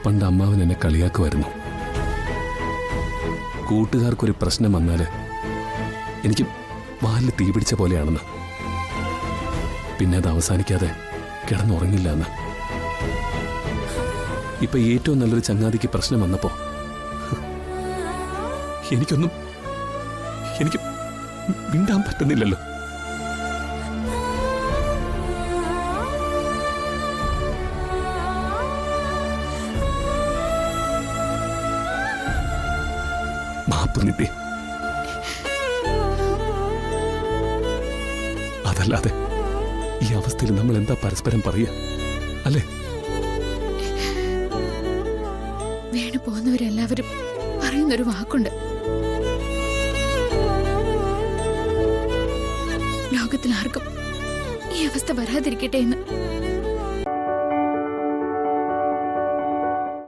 പണ്ട് അമ്മാവൻ എന്നെ കളിയാക്കുമായിരുന്നു. കൂട്ടുകാർക്കൊരു പ്രശ്നം വന്നാല് എനിക്ക് വാലിൽ തീ പിടിച്ച പോലെയാണെന്ന്. പിന്നെ അത് അവസാനിക്കാതെ കിടന്നുറങ്ങില്ല എന്ന്. ഇപ്പൊ ഏറ്റവും നല്ലൊരു ചങ്ങാതിക്ക് പ്രശ്നം വന്നപ്പോ എനിക്ക് മിണ്ടാൻ പറ്റുന്നില്ലല്ലോ. മാപ്പ് നിധി, അതല്ലാതെ ഈ അവസ്ഥയിൽ നമ്മൾ എന്താ പരസ്പരം പറയുക, അല്ലേ? വീണു പോകുന്നവരെല്ലാവരും പറയുന്നൊരു വാക്കുണ്ട്, ലോകത്തിൽ ആർക്കും ഈ അവസ്ഥ വരാതിരിക്കട്ടെ എന്ന്.